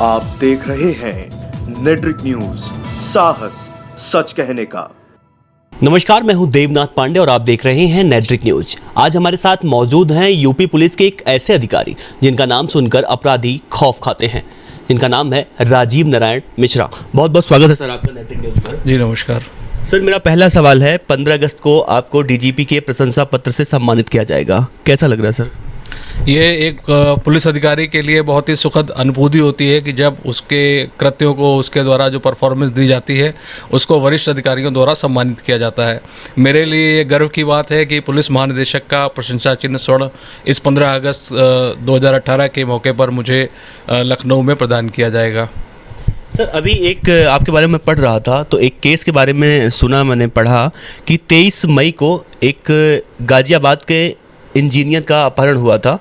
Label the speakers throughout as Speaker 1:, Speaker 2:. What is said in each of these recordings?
Speaker 1: आप देख रहे हैं नेट्रिक न्यूज, साहस सच कहने का।
Speaker 2: नमस्कार, मैं हूं देवनाथ पांडे और आप देख रहे हैं नेट्रिक न्यूज। आज हमारे साथ मौजूद हैं यूपी पुलिस के एक ऐसे अधिकारी जिनका नाम सुनकर अपराधी खौफ खाते हैं, जिनका नाम है राजीव नारायण मिश्रा। बहुत बहुत स्वागत है सर आपका नेट्रिक न्यूज पर।
Speaker 3: जी नमस्कार
Speaker 2: सर, मेरा पहला सवाल है, 15 अगस्त को आपको डीजीपी के प्रशंसा पत्र से सम्मानित किया जाएगा, कैसा लग रहा है सर?
Speaker 3: ये एक पुलिस अधिकारी के लिए बहुत ही सुखद अनुभूति होती है कि जब उसके कृत्यों को, उसके द्वारा जो परफॉर्मेंस दी जाती है, उसको वरिष्ठ अधिकारियों द्वारा सम्मानित किया जाता है। मेरे लिए ये गर्व की बात है कि पुलिस महानिदेशक का प्रशंसा चिन्ह स्वर्ण इस 15 अगस्त 2018 के मौके पर मुझे लखनऊ में प्रदान किया जाएगा।
Speaker 2: सर, अभी एक आपके बारे में पढ़ रहा था तो एक केस के बारे में सुना, मैंने पढ़ा कि 23 मई को एक गाजियाबाद के इंजीनियर का अपहरण हुआ था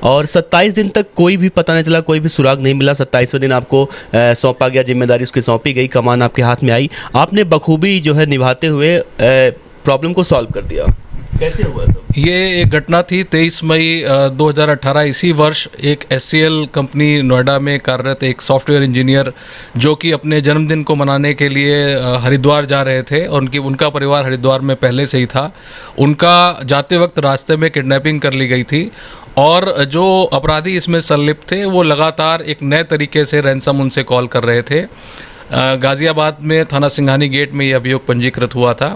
Speaker 2: और 27 दिन तक कोई भी पता नहीं चला, कोई भी सुराग नहीं मिला। 27वें दिन आपको सौंपा गया, जिम्मेदारी उसकी सौंपी गई, कमान आपके हाथ में आई, आपने बखूबी जो है निभाते हुए प्रॉब्लम को सॉल्व कर दिया। कैसे हुआ सब?
Speaker 3: ये एक घटना थी 23 मई 2018 इसी वर्ष। एक SCL कंपनी नोएडा में कार्यरत एक सॉफ्टवेयर इंजीनियर जो कि अपने जन्मदिन को मनाने के लिए हरिद्वार जा रहे थे और उनका परिवार हरिद्वार में पहले से ही था। उनका जाते वक्त रास्ते में किडनैपिंग कर ली गई थी और जो अपराधी इसमें संलिप्त थे वो लगातार एक नए तरीके से रैंसम उनसे कॉल कर रहे थे। गाज़ियाबाद में थाना सिंघानी गेट में ये अभियोग पंजीकृत हुआ था।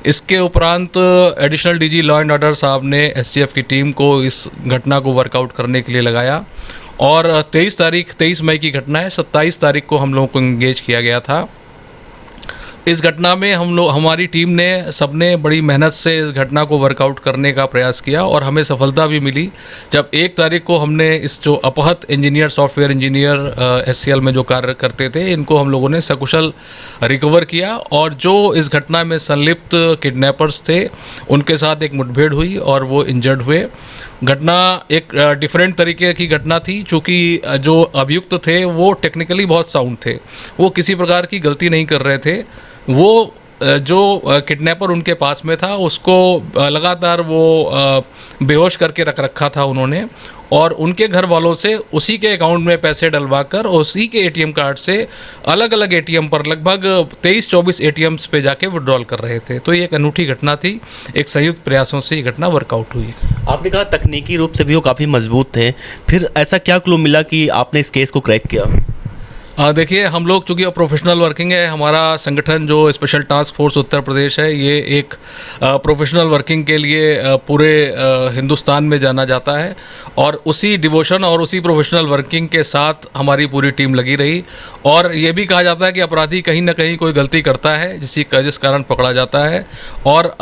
Speaker 3: इसके उपरांत additional DG law and order साहब ने STF की टीम को इस घटना को वर्कआउट करने के लिए लगाया और 23 मई की घटना है, 27 तारीख को हम लोगों को इंगेज किया गया था। इस घटना में हमारी टीम ने सबने बड़ी मेहनत से इस घटना को वर्कआउट करने का प्रयास किया और हमें सफलता भी मिली। जब 1 तारीख को हमने इस जो अपहत इंजीनियर, सॉफ्टवेयर इंजीनियर SCL में जो कार्य करते थे, इनको हम लोगों ने सकुशल रिकवर किया और जो इस घटना में संलिप्त किडनैपर्स थे उनके साथ एक मुठभेड़ हुई और वो इंजर्ड हुए। घटना एक डिफरेंट तरीके की घटना थी, चूँकि जो अभियुक्त थे वो टेक्निकली बहुत साउंड थे, वो किसी प्रकार की गलती नहीं कर रहे थे। वो जो किडनैपर उनके पास में था उसको लगातार वो बेहोश करके रख रखा था उन्होंने और उनके घर वालों से उसी के अकाउंट में पैसे डलवाकर उसी के ATM कार्ड से अलग अलग ATM पर लगभग 23-24 ATMs पे जाके विड्रॉल कर रहे थे। तो ये एक अनूठी घटना थी, एक संयुक्त प्रयासों से ये घटना वर्कआउट हुई।
Speaker 2: आपने कहा तकनीकी रूप से भी वो काफ़ी मजबूत थे, फिर ऐसा क्या क्लू मिला कि आपने इस केस को क्रैक किया?
Speaker 3: देखिए, हम लोग चूँकि प्रोफेशनल वर्किंग है, हमारा संगठन जो special task force Uttar Pradesh है, ये एक प्रोफेशनल वर्किंग के लिए पूरे हिंदुस्तान में जाना जाता है और उसी डिवोशन और उसी प्रोफेशनल वर्किंग के साथ हमारी पूरी टीम लगी रही। और ये भी कहा जाता है कि अपराधी कहीं ना कहीं कोई गलती करता है जिस कारण पकड़ा जाता है और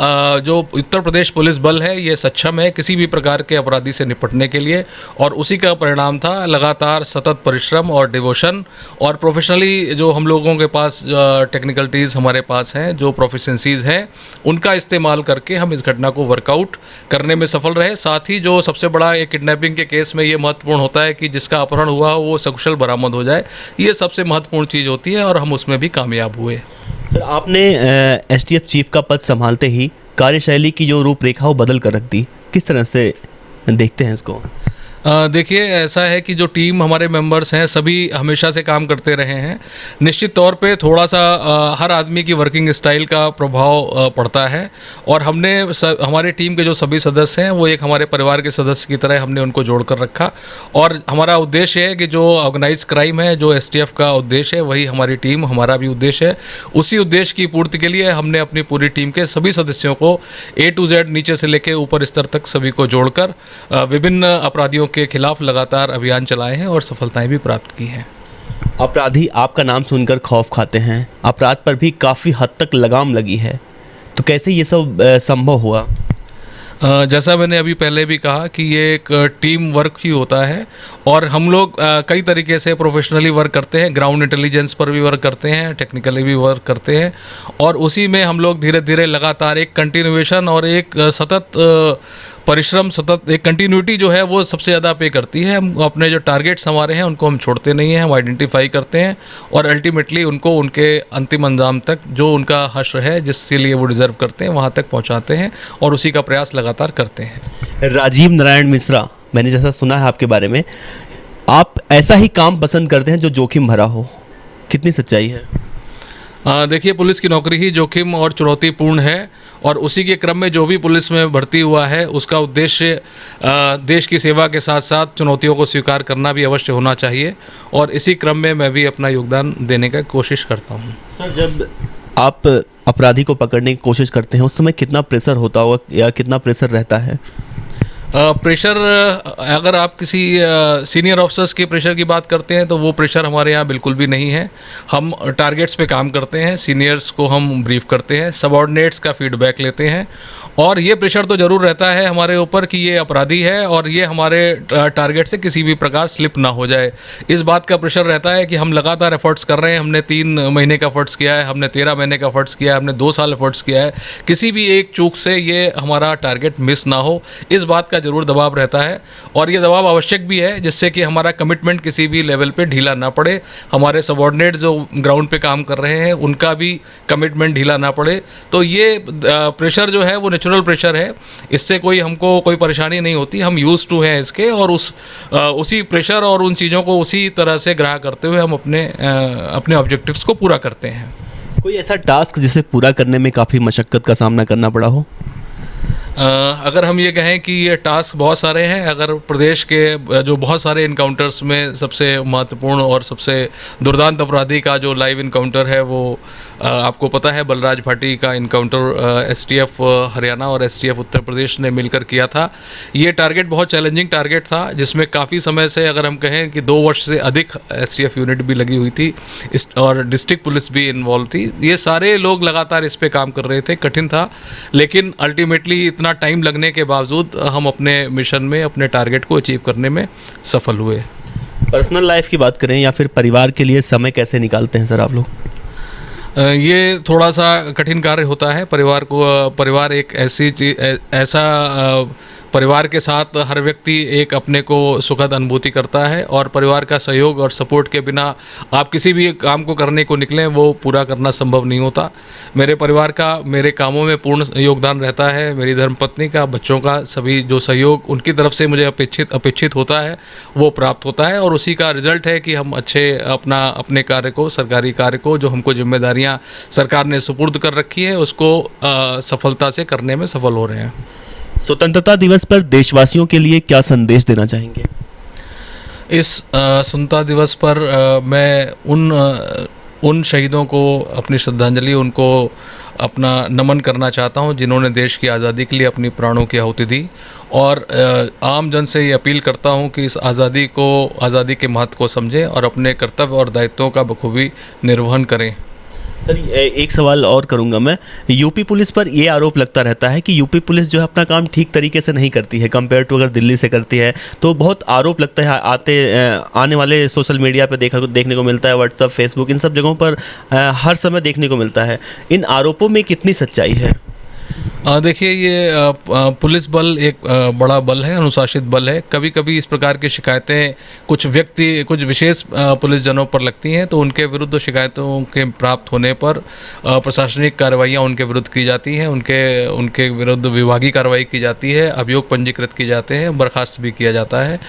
Speaker 3: जो उत्तर प्रदेश पुलिस बल है ये सक्षम है किसी भी प्रकार के अपराधी से निपटने के लिए और उसी का परिणाम था लगातार सतत परिश्रम और डिवोशन और प्रोफेशनली जो हम लोगों के पास टेक्निकलिटीज़ हमारे पास हैं, जो प्रोफिशेंसीज़ हैं, उनका इस्तेमाल करके हम इस घटना को वर्कआउट करने में सफल रहे। साथ ही जो सबसे बड़ा एक किडनैपिंग के केस में ये महत्वपूर्ण होता है कि जिसका अपहरण हुआ वो सकुशल बरामद हो जाए, ये सबसे महत्वपूर्ण चीज़ होती है और हम उसमें भी कामयाब हुए।
Speaker 2: सर, आपने STF चीफ का पद संभालते ही कार्यशैली की जो रूपरेखा वो बदल कर रख दी, किस तरह से देखते हैं इसको?
Speaker 3: देखिए, ऐसा है कि जो टीम हमारे मेंबर्स हैं सभी हमेशा से काम करते रहे हैं। निश्चित तौर पे थोड़ा सा हर आदमी की वर्किंग स्टाइल का प्रभाव पड़ता है और हमने हमारी टीम के जो सभी सदस्य हैं वो एक हमारे परिवार के सदस्य की तरह हमने उनको जोड़ कर रखा और हमारा उद्देश्य है कि जो ऑर्गेनाइज क्राइम है, जो STF का उद्देश्य है, वही हमारी टीम, हमारा भी उद्देश्य है। उसी उद्देश्य की पूर्ति के लिए हमने अपनी पूरी टीम के सभी सदस्यों को A to Z नीचे से लेकर ऊपर स्तर तक सभी को जोड़कर विभिन्न अपराधियों के खिलाफ लगातार अभियान चलाए हैं और सफलताएं भी प्राप्त की हैं।
Speaker 2: अपराधी आपका नाम सुनकर खौफ खाते हैं, अपराध पर भी काफ़ी हद तक लगाम लगी है, तो कैसे ये सब संभव हुआ?
Speaker 3: जैसा मैंने अभी पहले भी कहा कि ये एक टीम वर्क ही होता है और हम लोग कई तरीके से प्रोफेशनली वर्क करते हैं, ग्राउंड इंटेलिजेंस पर भी वर्क करते हैं, टेक्निकली भी वर्क करते हैं और उसी में हम लोग धीरे धीरे लगातार एक कंटिन्यूएशन और एक सतत परिश्रम, सतत एक कंटिन्यूटी जो है वो सबसे ज़्यादा पे करती है। हम अपने जो टारगेट्स हमारे हैं उनको हम छोड़ते नहीं हैं, हम आइडेंटिफाई करते हैं और अल्टीमेटली उनको उनके अंतिम अंजाम तक जो उनका हश्र है, जिसके लिए वो डिज़र्व करते हैं, वहाँ तक पहुँचाते हैं और उसी का प्रयास लगातार करते हैं।
Speaker 2: राजीव नारायण मिश्रा, मैंने जैसा सुना है आपके बारे में, आप ऐसा ही काम पसंद करते हैं जो जोखिम भरा हो, कितनी सच्चाई है?
Speaker 3: देखिए, पुलिस की नौकरी ही जोखिम और चुनौतीपूर्ण है, और उसी के क्रम में जो भी पुलिस में भर्ती हुआ है उसका उद्देश्य देश की सेवा के साथ साथ चुनौतियों को स्वीकार करना भी अवश्य होना चाहिए, और इसी क्रम में मैं भी अपना योगदान देने का कोशिश करता हूँ।
Speaker 2: सर, जब आप अपराधी को पकड़ने की कोशिश करते हैं उस समय कितना प्रेशर होता होगा या कितना प्रेशर रहता है?
Speaker 3: प्रेशर, अगर आप किसी सीनियर ऑफिसर्स के प्रेशर की बात करते हैं तो वो प्रेशर हमारे यहाँ बिल्कुल भी नहीं है। हम टारगेट्स पे काम करते हैं, सीनियर्स को हम ब्रीफ करते हैं, सबऑर्डिनेट्स का फीडबैक लेते हैं, और ये प्रेशर तो ज़रूर रहता है हमारे ऊपर कि ये अपराधी है और ये हमारे टारगेट से किसी भी प्रकार स्लिप ना हो जाए। इस बात का प्रेशर रहता है कि हम लगातार एफर्ट्स कर रहे हैं, हमने 3 महीने का एफर्ट्स किया है, हमने 13 महीने का एफर्ट्स किया है, हमने 2 साल एफर्ट्स किया है, किसी भी एक चूक से ये हमारा टारगेट मिस ना हो, इस बात का ज़रूर दबाव रहता है। और ये दबाव आवश्यक भी है, जिससे कि हमारा कमिटमेंट किसी भी लेवल पे ढीला ना पड़े, हमारे सबऑर्डिनेट जो ग्राउंड पे काम कर रहे हैं उनका भी कमिटमेंट ढीला ना पड़े। तो ये प्रेशर जो है वो नेचुरल प्रेशर है, इससे हमको कोई परेशानी नहीं होती, हम यूज्ड टू हैं इसके, और उसी प्रेशर और उन चीज़ों को उसी तरह से ग्रह करते हुए हम अपने ऑब्जेक्टिव्स को पूरा करते हैं।
Speaker 2: कोई ऐसा टास्क जिसे पूरा करने में काफ़ी मशक्क़त का सामना करना पड़ा हो?
Speaker 3: अगर हम ये कहें कि ये टास्क बहुत सारे हैं, अगर प्रदेश के जो बहुत सारे इनकाउंटर्स में सबसे महत्वपूर्ण और सबसे दुर्दांत अपराधी का जो लाइव इनकाउंटर है वो आपको पता है, बलराज भाटी का इनकाउंटर एसटीएफ हरियाणा और एसटीएफ उत्तर प्रदेश ने मिलकर किया था। ये टारगेट बहुत चैलेंजिंग टारगेट था, जिसमें काफ़ी समय से, अगर हम कहें कि 2 वर्ष से अधिक एसटीएफ यूनिट भी लगी हुई थी और डिस्ट्रिक्ट पुलिस भी इन्वॉल्व थी। ये सारे लोग लगातार इस पे काम कर रहे थे, कठिन था, लेकिन अल्टीमेटली इतना टाइम लगने के बावजूद हम अपने मिशन में, अपने टारगेट को अचीव करने में सफल हुए।
Speaker 2: पर्सनल लाइफ की बात करें या फिर परिवार के लिए समय कैसे निकालते हैं सर आप लोग?
Speaker 3: ये थोड़ा सा कठिन कार्य होता है। परिवार एक ऐसा परिवार के साथ हर व्यक्ति एक अपने को सुखद अनुभूति करता है, और परिवार का सहयोग और सपोर्ट के बिना आप किसी भी काम को करने को निकलें वो पूरा करना संभव नहीं होता। मेरे परिवार का मेरे कामों में पूर्ण योगदान रहता है, मेरी धर्मपत्नी का, बच्चों का, सभी जो सहयोग उनकी तरफ से मुझे अपेक्षित होता है वो प्राप्त होता है, और उसी का रिजल्ट है कि हम अपने कार्य को, सरकारी कार्य को, जो हमको जिम्मेदारियाँ सरकार ने सुपुर्द कर रखी है उसको सफलता से करने में सफल हो रहे हैं।
Speaker 2: स्वतंत्रता दिवस पर देशवासियों के लिए क्या संदेश देना चाहेंगे?
Speaker 3: इस स्वतंत्रता दिवस पर मैं उन शहीदों को अपनी श्रद्धांजलि, उनको अपना नमन करना चाहता हूं जिन्होंने देश की आज़ादी के लिए अपनी प्राणों की आहुति दी, और आम जन से ये अपील करता हूं कि इस आज़ादी के महत्व को समझें और अपने कर्तव्य और दायित्वों का बखूबी निर्वहन करें।
Speaker 2: सर, एक सवाल और करूंगा मैं। यूपी पुलिस पर ये आरोप लगता रहता है कि यूपी पुलिस जो है अपना काम ठीक तरीके से नहीं करती है कंपेयर टू अगर दिल्ली से करती है, तो बहुत आरोप लगता है आने वाले सोशल मीडिया पे देखने को मिलता है, व्हाट्सएप, फेसबुक, इन सब जगहों पर हर समय देखने को मिलता है। इन आरोपों में कितनी सच्चाई है?
Speaker 3: देखिए, ये पुलिस बल एक बड़ा बल है, अनुशासित बल है। कभी कभी इस प्रकार की शिकायतें कुछ विशेष पुलिस जनों पर लगती हैं, तो उनके विरुद्ध शिकायतों के प्राप्त होने पर प्रशासनिक कार्रवाइयाँ उनके विरुद्ध की जाती हैं, उनके विरुद्ध विभागीय कार्रवाई की जाती है, अभियोग पंजीकृत किए जाते हैं, बर्खास्त भी किया जाता है।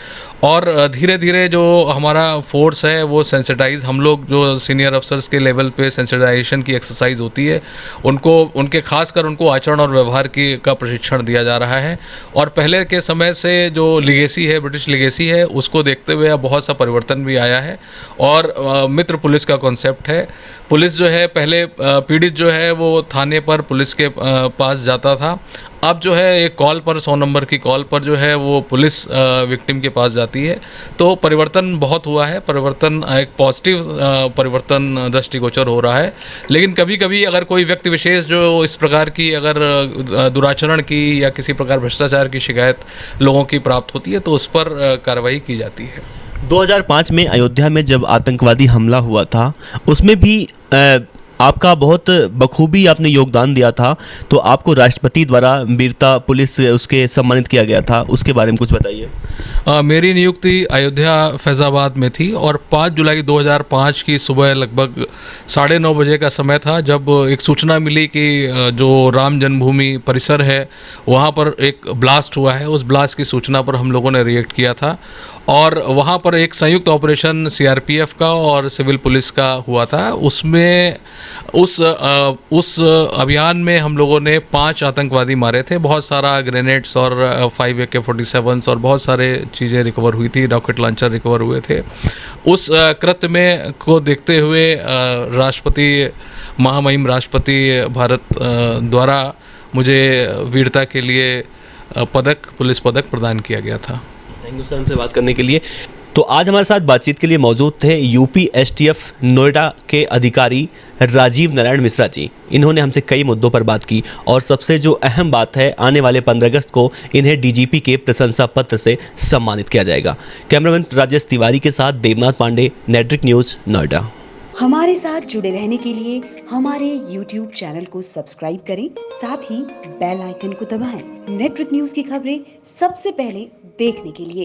Speaker 3: और धीरे धीरे जो हमारा फोर्स है वो सेंसिटाइज, हम लोग जो सीनियर अफसर्स के लेवल पे सेंसिटाइजेशन की एक्सरसाइज होती है, उनके खासकर उनको आचरण और व्यवहार का प्रशिक्षण दिया जा रहा है। और पहले के समय से जो लिगेसी है, ब्रिटिश लिगेसी है, उसको देखते हुए अब बहुत सा परिवर्तन भी आया है, और मित्र पुलिस का कॉन्सेप्ट है। पुलिस जो है, पहले पीड़ित जो है वो थाने पर पुलिस के पास जाता था, अब जो है एक कॉल पर, 100 नंबर की कॉल पर जो है वो पुलिस विक्टिम के पास जाती है। तो परिवर्तन बहुत हुआ है, परिवर्तन एक पॉजिटिव परिवर्तन दृष्टिगोचर हो रहा है। लेकिन कभी कभी अगर कोई व्यक्ति विशेष जो इस प्रकार की अगर दुराचरण की या किसी प्रकार भ्रष्टाचार की शिकायत लोगों की प्राप्त होती है तो उस पर कार्रवाई की जाती है।
Speaker 2: 2005 में अयोध्या में जब आतंकवादी हमला हुआ था, उसमें भी आपका बहुत बखूबी आपने योगदान दिया था, तो आपको राष्ट्रपति द्वारा वीरता पुलिस उसके सम्मानित किया गया था, उसके बारे में कुछ बताइए।
Speaker 3: मेरी नियुक्ति अयोध्या फैज़ाबाद में थी, और 5 जुलाई 2005 की सुबह लगभग 9:30 बजे का समय था, जब एक सूचना मिली कि जो राम जन्मभूमि परिसर है वहाँ पर एक ब्लास्ट हुआ है। उस ब्लास्ट की सूचना पर हम लोगों ने रिएक्ट किया था, और वहाँ पर एक संयुक्त ऑपरेशन सीआरपीएफ का और सिविल पुलिस का हुआ था। उसमें उस अभियान में हम लोगों ने 5 आतंकवादी मारे थे। बहुत सारा ग्रेनेड्स और 5 AK-47s और बहुत सारे चीज़ें रिकवर हुई थी, रॉकेट लॉन्चर रिकवर हुए थे। उस कृत्य में को देखते हुए राष्ट्रपति, महामहिम राष्ट्रपति भारत द्वारा मुझे वीरता के लिए पुलिस पदक प्रदान किया गया था।
Speaker 2: थैंक यू सर हमसे बात करने के लिए। तो आज हमारे साथ बातचीत के लिए मौजूद थे यूपी एसटीएफ नोएडा के अधिकारी राजीव नारायण मिश्रा जी। इन्होंने हमसे कई मुद्दों पर बात की और सबसे जो अहम बात है, आने वाले 15 अगस्त को इन्हें डीजीपी के प्रशंसा पत्र से सम्मानित किया जाएगा। कैमरामैन राजेश तिवारी के साथ देवनाथ पांडे, नेटवर्क न्यूज़, नोएडा।
Speaker 4: हमारे साथ जुड़े रहने के लिए हमारे YouTube चैनल को सब्सक्राइब करें, साथ ही बेल आइकन को दबाएं। नेटवर्क न्यूज़ की खबरें सबसे पहले देखने के लिए